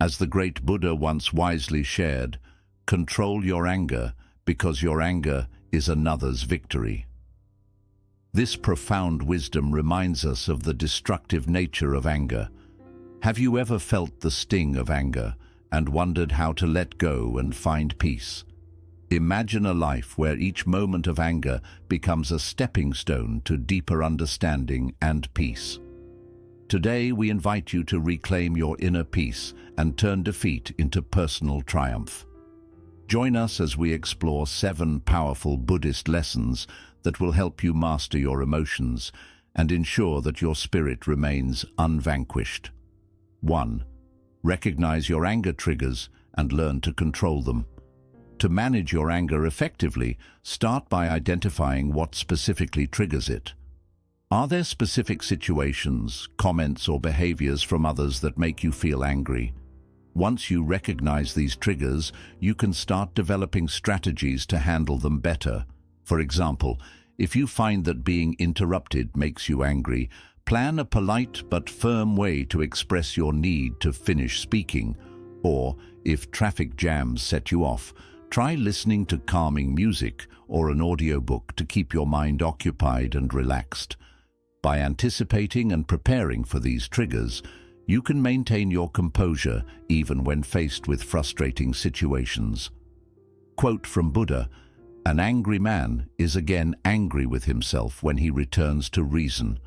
As the great Buddha once wisely shared, control your anger because your anger is another's victory. This profound wisdom reminds us of the destructive nature of anger. Have you ever felt the sting of anger and wondered how to let go and find peace? Imagine a life where each moment of anger becomes a stepping stone to deeper understanding and peace. Today, we invite you to reclaim your inner peace and turn defeat into personal triumph. Join us as we explore 7 powerful Buddhist lessons that will help you master your emotions and ensure that your spirit remains unvanquished. 1. Recognize your anger triggers and learn to control them. To manage your anger effectively, start by identifying what specifically triggers it. Are there specific situations, comments, or behaviors from others that make you feel angry? Once you recognize these triggers, you can start developing strategies to handle them better. For example, if you find that being interrupted makes you angry, plan a polite but firm way to express your need to finish speaking. Or, if traffic jams set you off, try listening to calming music or an audiobook to keep your mind occupied and relaxed. By anticipating and preparing for these triggers, you can maintain your composure even when faced with frustrating situations. Quote from Buddha, "An angry man is again angry with himself when he returns to reason."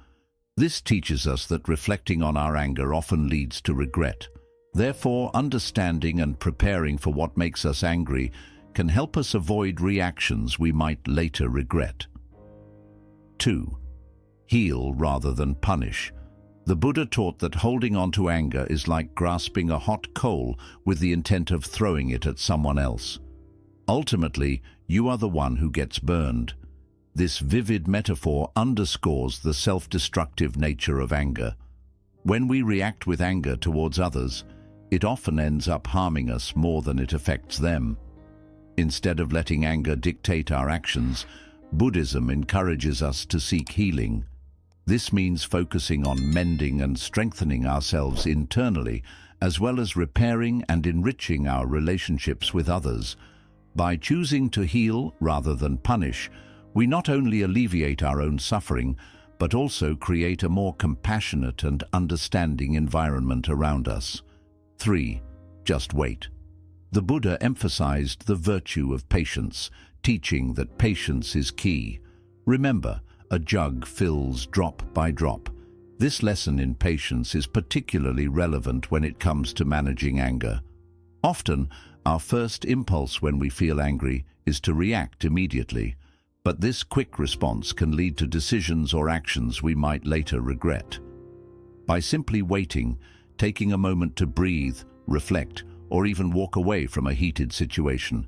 This teaches us that reflecting on our anger often leads to regret. Therefore, understanding and preparing for what makes us angry can help us avoid reactions we might later regret. 2. Heal rather than punish. The Buddha taught that holding on to anger is like grasping a hot coal with the intent of throwing it at someone else. Ultimately, you are the one who gets burned. This vivid metaphor underscores the self-destructive nature of anger. When we react with anger towards others, it often ends up harming us more than it affects them. Instead of letting anger dictate our actions, Buddhism encourages us to seek healing. This means focusing on mending and strengthening ourselves internally, as well as repairing and enriching our relationships with others. By choosing to heal rather than punish, we not only alleviate our own suffering, but also create a more compassionate and understanding environment around us. 3. Just wait. The Buddha emphasized the virtue of patience, teaching that patience is key. Remember, a jug fills drop by drop. This lesson in patience is particularly relevant when it comes to managing anger. Often, our first impulse when we feel angry is to react immediately, but this quick response can lead to decisions or actions we might later regret. By simply waiting, taking a moment to breathe, reflect, or even walk away from a heated situation,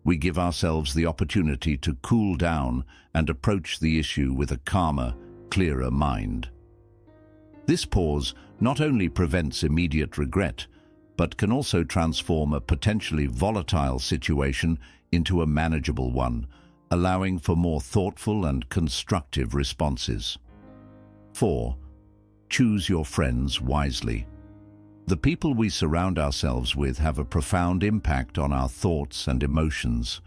we give ourselves the opportunity to cool down and approach the issue with a calmer, clearer mind. This pause not only prevents immediate regret, but can also transform a potentially volatile situation into a manageable one, allowing for more thoughtful and constructive responses. 4. Choose your friends wisely. The people we surround ourselves with have a profound impact on our thoughts and emotions.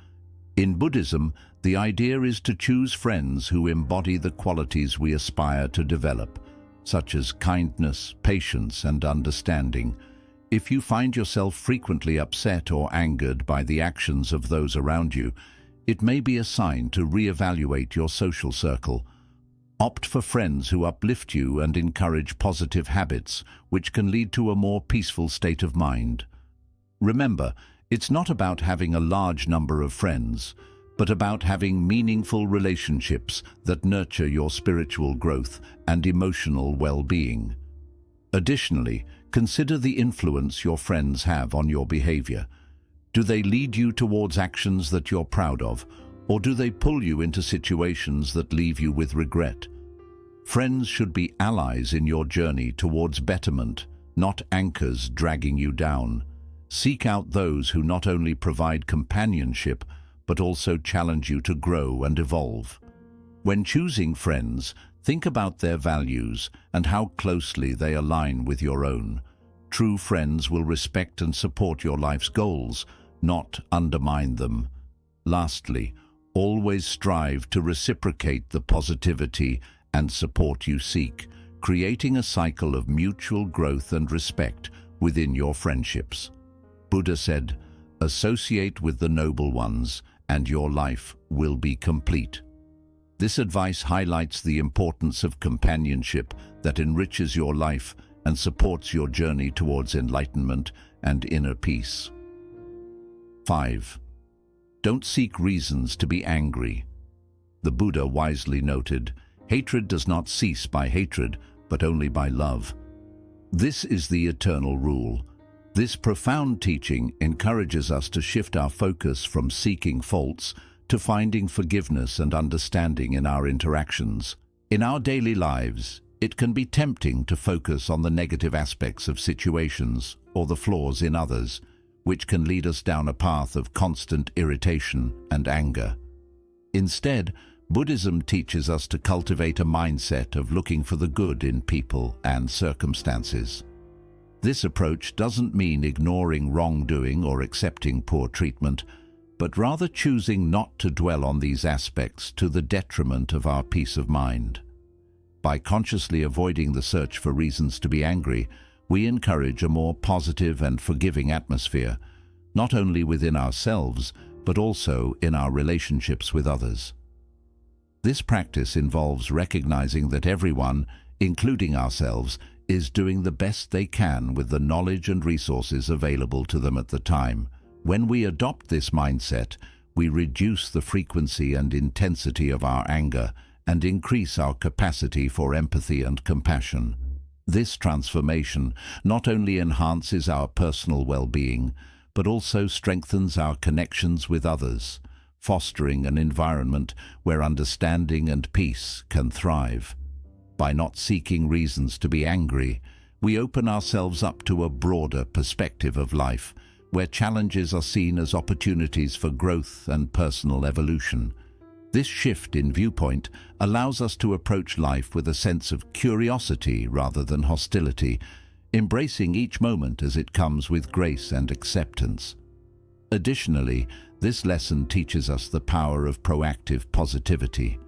In Buddhism, the idea is to choose friends who embody the qualities we aspire to develop, such as kindness, patience, and understanding. If you find yourself frequently upset or angered by the actions of those around you, it may be a sign to reevaluate your social circle. Opt for friends who uplift you and encourage positive habits, which can lead to a more peaceful state of mind. Remember, it's not about having a large number of friends, but about having meaningful relationships that nurture your spiritual growth and emotional well-being. Additionally, consider the influence your friends have on your behavior. Do they lead you towards actions that you're proud of, or do they pull you into situations that leave you with regret? Friends should be allies in your journey towards betterment, not anchors dragging you down. Seek out those who not only provide companionship, but also challenge you to grow and evolve. When choosing friends, think about their values and how closely they align with your own. True friends will respect and support your life's goals, not undermine them. Lastly, always strive to reciprocate the positivity and support you seek, creating a cycle of mutual growth and respect within your friendships. Buddha said, "Associate with the noble ones, and your life will be complete." This advice highlights the importance of companionship that enriches your life and supports your journey towards enlightenment and inner peace. 5. Don't seek reasons to be angry. The Buddha wisely noted, "Hatred does not cease by hatred, but only by love." This is the eternal rule. This profound teaching encourages us to shift our focus from seeking faults to finding forgiveness and understanding in our interactions. In our daily lives, it can be tempting to focus on the negative aspects of situations or the flaws in others, which can lead us down a path of constant irritation and anger. Instead, Buddhism teaches us to cultivate a mindset of looking for the good in people and circumstances. This approach doesn't mean ignoring wrongdoing or accepting poor treatment, but rather choosing not to dwell on these aspects to the detriment of our peace of mind. By consciously avoiding the search for reasons to be angry, we encourage a more positive and forgiving atmosphere, not only within ourselves, but also in our relationships with others. This practice involves recognizing that everyone, including ourselves, is doing the best they can with the knowledge and resources available to them at the time. When we adopt this mindset, we reduce the frequency and intensity of our anger and increase our capacity for empathy and compassion. This transformation not only enhances our personal well-being, but also strengthens our connections with others, fostering an environment where understanding and peace can thrive. By not seeking reasons to be angry, we open ourselves up to a broader perspective of life, where challenges are seen as opportunities for growth and personal evolution. This shift in viewpoint allows us to approach life with a sense of curiosity rather than hostility, embracing each moment as it comes with grace and acceptance. Additionally, this lesson teaches us the power of proactive positivity.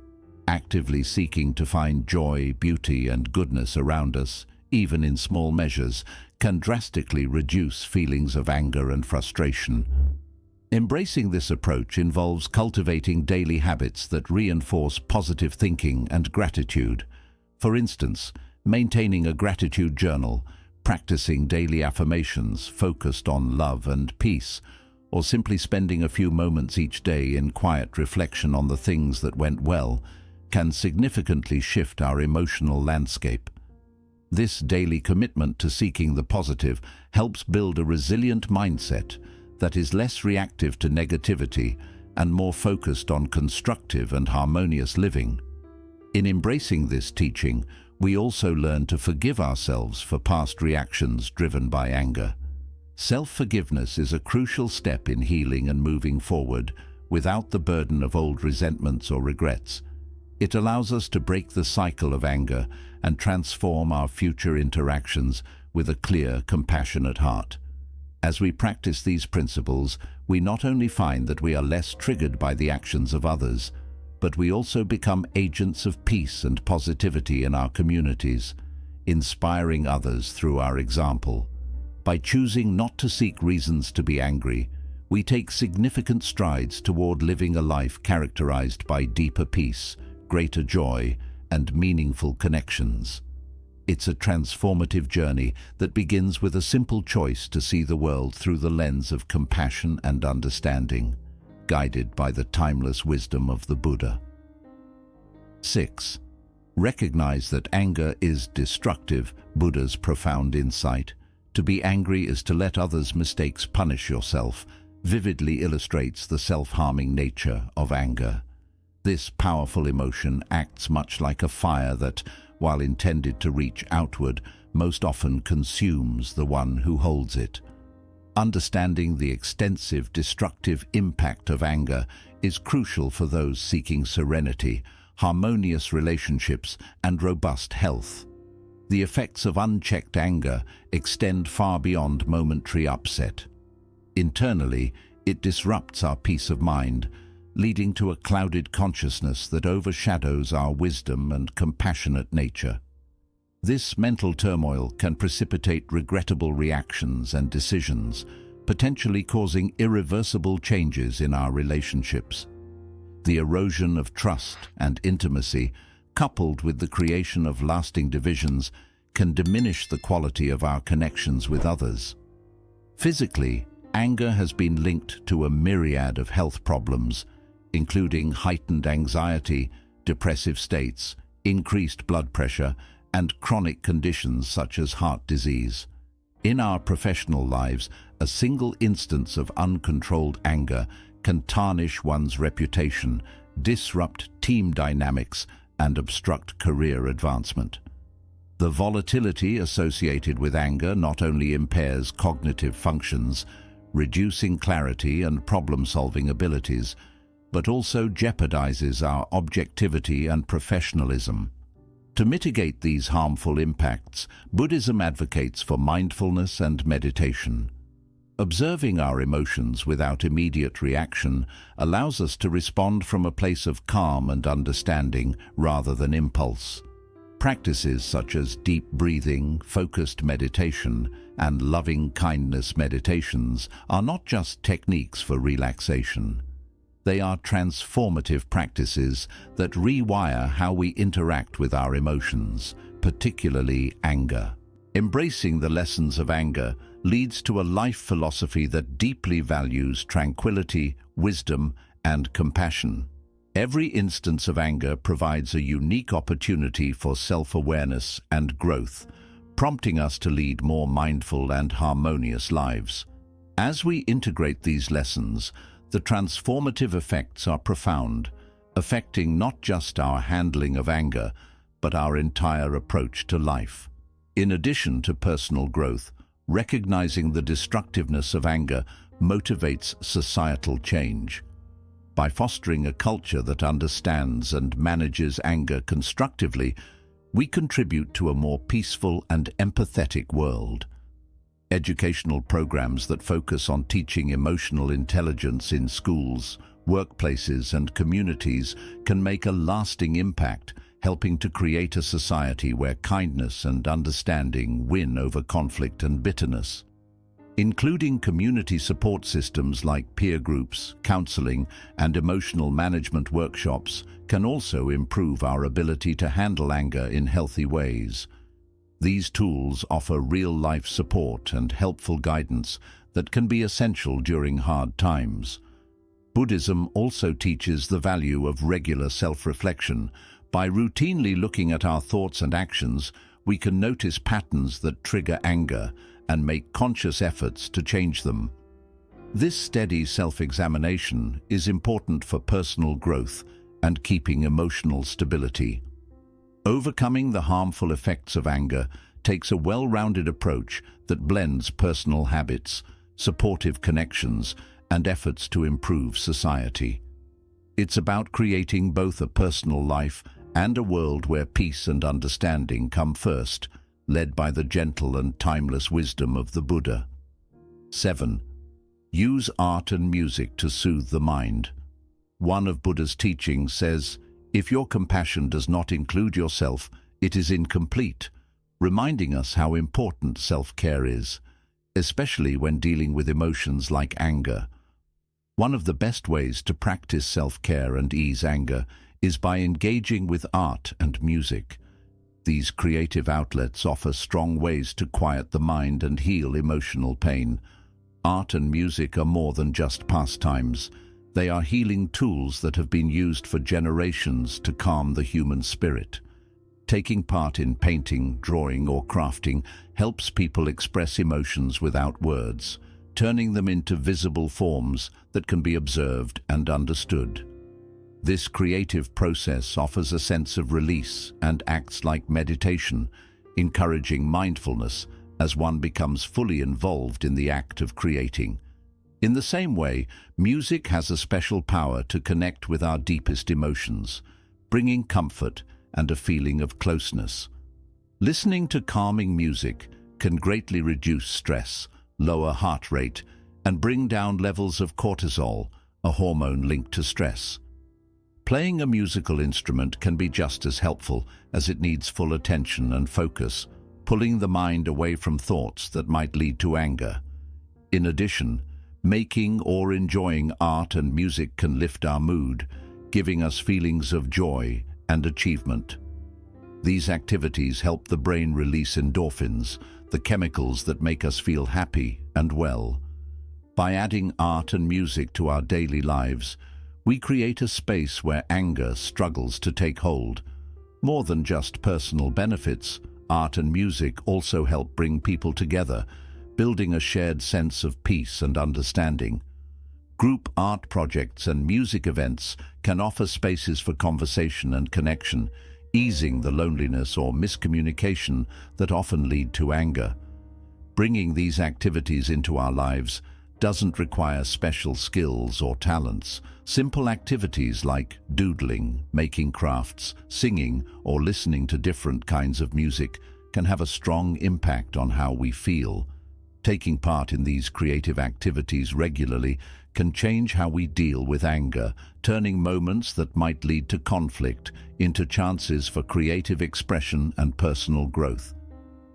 Actively seeking to find joy, beauty, and goodness around us, even in small measures, can drastically reduce feelings of anger and frustration. Embracing this approach involves cultivating daily habits that reinforce positive thinking and gratitude. For instance, maintaining a gratitude journal, practicing daily affirmations focused on love and peace, or simply spending a few moments each day in quiet reflection on the things that went well, can significantly shift our emotional landscape. This daily commitment to seeking the positive helps build a resilient mindset that is less reactive to negativity and more focused on constructive and harmonious living. In embracing this teaching, we also learn to forgive ourselves for past reactions driven by anger. Self-forgiveness is a crucial step in healing and moving forward without the burden of old resentments or regrets. It allows us to break the cycle of anger and transform our future interactions with a clear, compassionate heart. As we practice these principles, we not only find that we are less triggered by the actions of others, but we also become agents of peace and positivity in our communities, inspiring others through our example. By choosing not to seek reasons to be angry, we take significant strides toward living a life characterized by deeper peace, greater joy, and meaningful connections. It's a transformative journey that begins with a simple choice to see the world through the lens of compassion and understanding, guided by the timeless wisdom of the Buddha. 6. Recognize that anger is destructive, Buddha's profound insight. To be angry is to let others' mistakes punish yourself, vividly illustrates the self-harming nature of anger. This powerful emotion acts much like a fire that, while intended to reach outward, most often consumes the one who holds it. Understanding the extensive destructive impact of anger is crucial for those seeking serenity, harmonious relationships, and robust health. The effects of unchecked anger extend far beyond momentary upset. Internally, it disrupts our peace of mind, leading to a clouded consciousness that overshadows our wisdom and compassionate nature. This mental turmoil can precipitate regrettable reactions and decisions, potentially causing irreversible changes in our relationships. The erosion of trust and intimacy, coupled with the creation of lasting divisions, can diminish the quality of our connections with others. Physically, anger has been linked to a myriad of health problems, including heightened anxiety, depressive states, increased blood pressure, and chronic conditions such as heart disease. In our professional lives, a single instance of uncontrolled anger can tarnish one's reputation, disrupt team dynamics, and obstruct career advancement. The volatility associated with anger not only impairs cognitive functions, reducing clarity and problem-solving abilities, but also jeopardizes our objectivity and professionalism. To mitigate these harmful impacts, Buddhism advocates for mindfulness and meditation. Observing our emotions without immediate reaction allows us to respond from a place of calm and understanding rather than impulse. Practices such as deep breathing, focused meditation, and loving-kindness meditations are not just techniques for relaxation. They are transformative practices that rewire how we interact with our emotions, particularly anger. Embracing the lessons of anger leads to a life philosophy that deeply values tranquility, wisdom, and compassion. Every instance of anger provides a unique opportunity for self-awareness and growth, prompting us to lead more mindful and harmonious lives. As we integrate these lessons, the transformative effects are profound, affecting not just our handling of anger, but our entire approach to life. In addition to personal growth, recognizing the destructiveness of anger motivates societal change. By fostering a culture that understands and manages anger constructively, we contribute to a more peaceful and empathetic world. Educational programs that focus on teaching emotional intelligence in schools, workplaces, and communities can make a lasting impact, helping to create a society where kindness and understanding win over conflict and bitterness. Including community support systems like peer groups, counseling, and emotional management workshops can also improve our ability to handle anger in healthy ways. These tools offer real-life support and helpful guidance that can be essential during hard times. Buddhism also teaches the value of regular self-reflection. By routinely looking at our thoughts and actions, we can notice patterns that trigger anger and make conscious efforts to change them. This steady self-examination is important for personal growth and keeping emotional stability. Overcoming the harmful effects of anger takes a well-rounded approach that blends personal habits, supportive connections, and efforts to improve society. It's about creating both a personal life and a world where peace and understanding come first, led by the gentle and timeless wisdom of the Buddha. 7. Use art and music to soothe the mind. One of Buddha's teachings says, "If your compassion does not include yourself, it is incomplete," reminding us how important self-care is, especially when dealing with emotions like anger. One of the best ways to practice self-care and ease anger is by engaging with art and music. These creative outlets offer strong ways to quiet the mind and heal emotional pain. Art and music are more than just pastimes. They are healing tools that have been used for generations to calm the human spirit. Taking part in painting, drawing, or crafting helps people express emotions without words, turning them into visible forms that can be observed and understood. This creative process offers a sense of release and acts like meditation, encouraging mindfulness as one becomes fully involved in the act of creating. In the same way, music has a special power to connect with our deepest emotions, bringing comfort and a feeling of closeness. Listening to calming music can greatly reduce stress, lower heart rate, and bring down levels of cortisol, a hormone linked to stress. Playing a musical instrument can be just as helpful, as it needs full attention and focus, pulling the mind away from thoughts that might lead to anger. In addition, making or enjoying art and music can lift our mood, giving us feelings of joy and achievement. These activities help the brain release endorphins, the chemicals that make us feel happy and well. By adding art and music to our daily lives, we create a space where anger struggles to take hold. More than just personal benefits, art and music also help bring people together, building a shared sense of peace and understanding. Group art projects and music events can offer spaces for conversation and connection, easing the loneliness or miscommunication that often lead to anger. Bringing these activities into our lives doesn't require special skills or talents. Simple activities like doodling, making crafts, singing, or listening to different kinds of music can have a strong impact on how we feel. Taking part in these creative activities regularly can change how we deal with anger, turning moments that might lead to conflict into chances for creative expression and personal growth.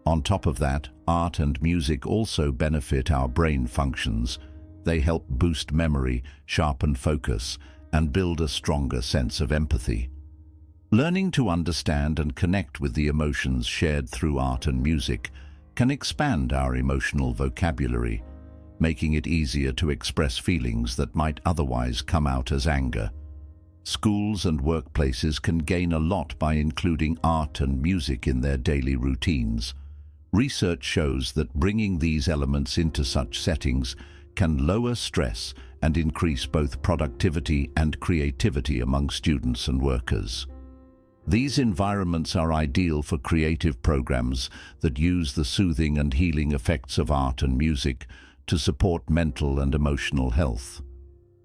On top of that, art and music also benefit our brain functions. They help boost memory, sharpen focus, and build a stronger sense of empathy. Learning to understand and connect with the emotions shared through art and music can expand our emotional vocabulary, making it easier to express feelings that might otherwise come out as anger. Schools and workplaces can gain a lot by including art and music in their daily routines. Research shows that bringing these elements into such settings can lower stress and increase both productivity and creativity among students and workers. These environments are ideal for creative programs that use the soothing and healing effects of art and music to support mental and emotional health.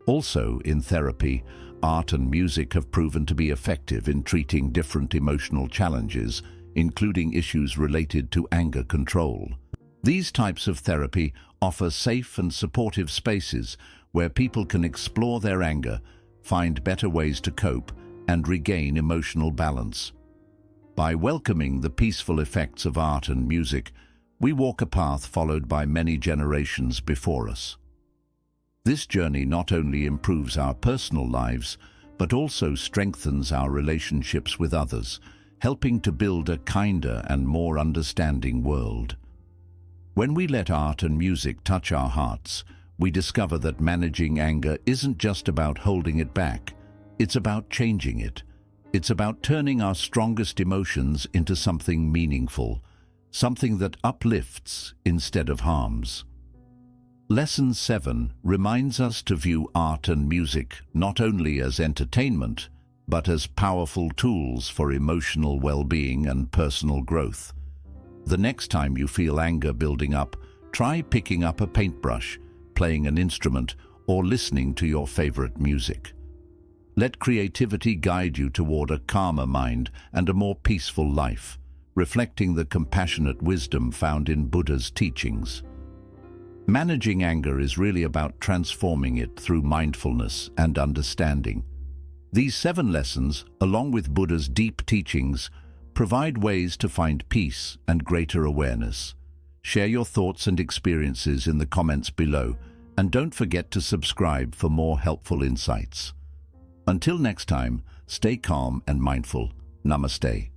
Also, in therapy, art and music have proven to be effective in treating different emotional challenges, including issues related to anger control. These types of therapy offer safe and supportive spaces where people can explore their anger, find better ways to cope, and regain emotional balance. By welcoming the peaceful effects of art and music, we walk a path followed by many generations before us. This journey not only improves our personal lives, but also strengthens our relationships with others, helping to build a kinder and more understanding world. When we let art and music touch our hearts, we discover that managing anger isn't just about holding it back. It's about changing it. It's about turning our strongest emotions into something meaningful, something that uplifts instead of harms. Lesson 7 reminds us to view art and music not only as entertainment, but as powerful tools for emotional well-being and personal growth. The next time you feel anger building up, try picking up a paintbrush, playing an instrument, or listening to your favorite music. Let creativity guide you toward a calmer mind and a more peaceful life, reflecting the compassionate wisdom found in Buddha's teachings. Managing anger is really about transforming it through mindfulness and understanding. These 7 lessons, along with Buddha's deep teachings, provide ways to find peace and greater awareness. Share your thoughts and experiences in the comments below, and don't forget to subscribe for more helpful insights. Until next time, stay calm and mindful. Namaste.